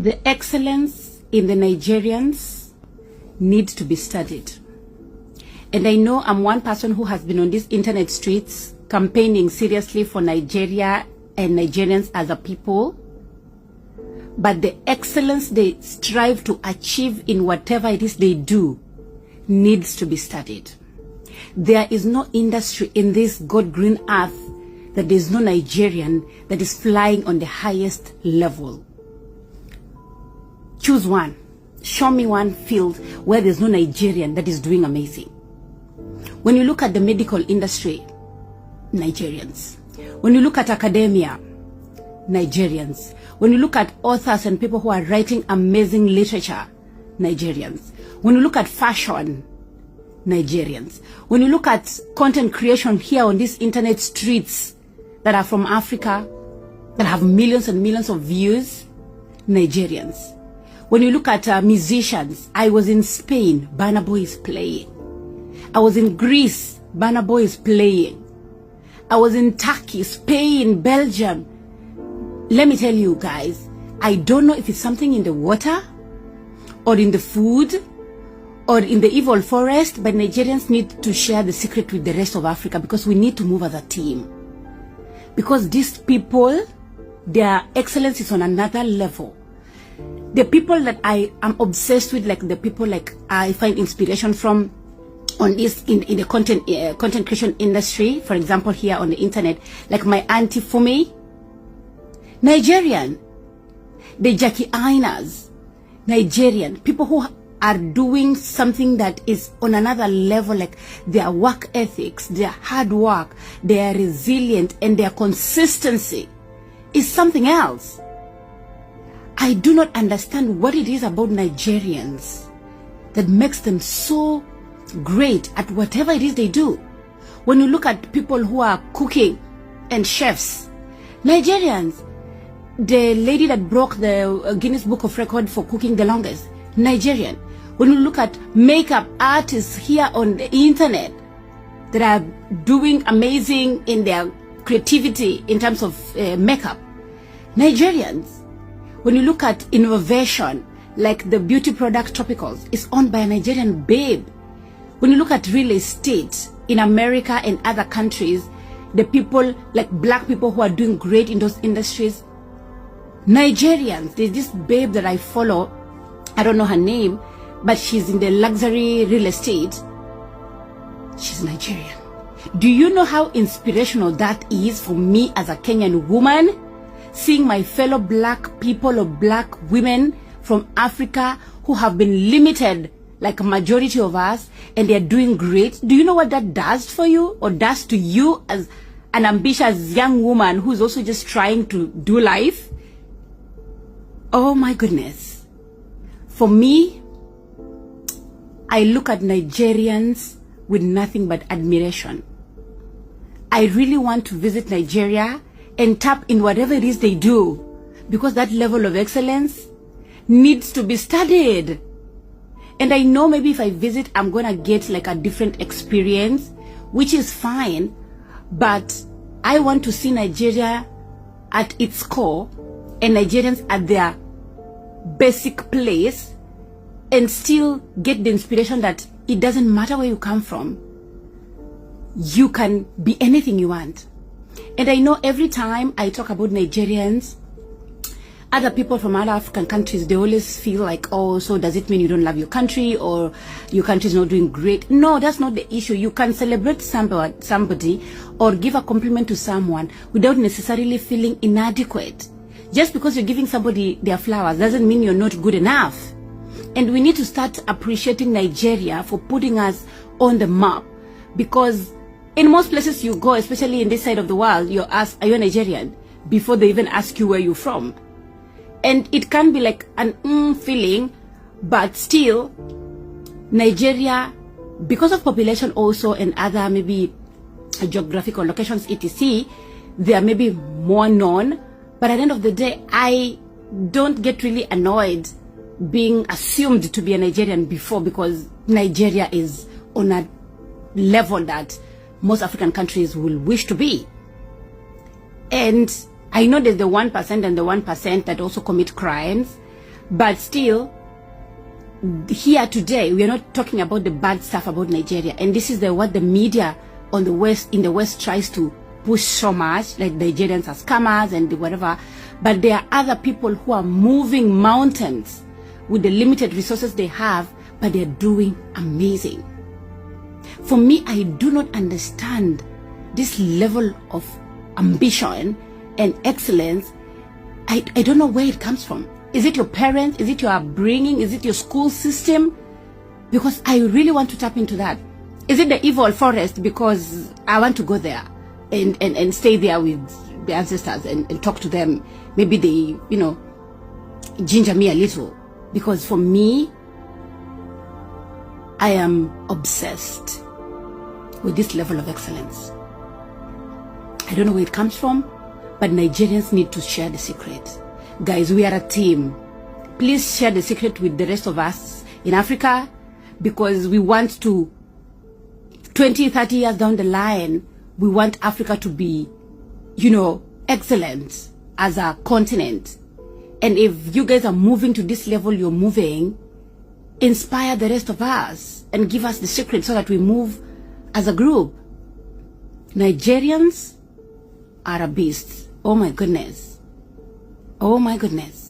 The excellence in the Nigerians needs to be studied. And I know I'm one person who has been on these internet streets campaigning seriously for Nigeria and Nigerians as a people. But the excellence they strive to achieve in whatever it is they do needs to be studied. There is no industry in this God green earth that there is no Nigerian that is flying on the highest level. Choose one. Show me one field where there's no Nigerian that is doing amazing. When you look at the medical industry, Nigerians. When you look at academia, Nigerians. When you look at authors and people who are writing amazing literature, Nigerians. When you look at fashion, Nigerians. When you look at content creation here on these internet streets that are from Africa, that have millions and millions of views, Nigerians. When you look at musicians, I was in Spain, Burna Boy is playing. I was in Greece, Burna Boy is playing. I was in Turkey, Spain, Belgium. Let me tell you guys, I don't know if it's something in the water or in the food or in the evil forest, but Nigerians need to share the secret with the rest of Africa because we need to move as a team. Because these people, their excellence is on another level. The people that I am obsessed with, like the people like I find inspiration from on this in the content creation industry, for example here on the internet, like my auntie Fumi, Nigerian. The Jackie Ainas, Nigerian. People who are doing something that is on another level, like their work ethics, their hard work, their resilient, and their consistency is something else. I do not understand what it is about Nigerians that makes them so great at whatever it is they do. When you look at people who are cooking and chefs, Nigerians, the lady that broke the Guinness Book of Record for cooking the longest, Nigerian. When you look at makeup artists here on the internet that are doing amazing in their creativity in terms of makeup, Nigerians. When you look at innovation, like the beauty product Tropicals, is owned by a Nigerian babe. When you look at real estate in America and other countries, the people, like black people who are doing great in those industries, Nigerians. There's this babe that I follow, I don't know her name, but she's in the luxury real estate. She's Nigerian. Do you know how inspirational that is for me as a Kenyan woman? Seeing my fellow black people or black women from Africa who have been limited like a majority of us and they're doing great. Do you know what that does for you or does to you as an ambitious young woman who's also just trying to do life? Oh my goodness. For me, I look at Nigerians with nothing but admiration. I really want to visit Nigeria and tap in whatever it is they do, because that level of excellence needs to be studied. And I know maybe if I visit, I'm gonna get like a different experience, which is fine, but I want to see Nigeria at its core and Nigerians at their basic place and still get the inspiration that it doesn't matter where you come from. You can be anything you want. And I know every time I talk about Nigerians, other people from other African countries, they always feel like, oh, so does it mean you don't love your country or your country is not doing great? No, that's not the issue. You can celebrate somebody or give a compliment to someone without necessarily feeling inadequate. Just because you're giving somebody their flowers doesn't mean you're not good enough. And we need to start appreciating Nigeria for putting us on the map, because in most places you go, especially in this side of the world, you're asked, are you Nigerian? Before they even ask you where you're from. And it can be like an feeling, but still, Nigeria, because of population also and other maybe geographical locations, etc., they are maybe more known. But at the end of the day, I don't get really annoyed being assumed to be a Nigerian before, because Nigeria is on a level that most African countries will wish to be. And I know there's the 1% and the 1% that also commit crimes, But still, here today, we are not talking about the bad stuff about Nigeria. And this is what the media on the West, in the West, tries to push so much, like Nigerians are scammers and whatever. But there are other people who are moving mountains with the limited resources they have, but they're doing amazing. For me, I do not understand this level of ambition and excellence. I don't know where it comes from. Is it your parents? Is it your upbringing? Is it your school system? Because I really want to tap into that. Is it the evil forest because I want to go there and stay there with the ancestors and talk to them? Maybe they, ginger me a little. Because for me, I am obsessed with this level of excellence. I don't know where it comes from, but Nigerians need to share the secret. Guys, we are a team. Please share the secret with the rest of us in Africa, because we want to, 20, 30 years down the line, we want Africa to be, excellent as a continent. And if you guys are moving to this level you're moving, inspire the rest of us and give us the secret so that we move as a group. Nigerians are a beast. Oh my goodness. Oh my goodness.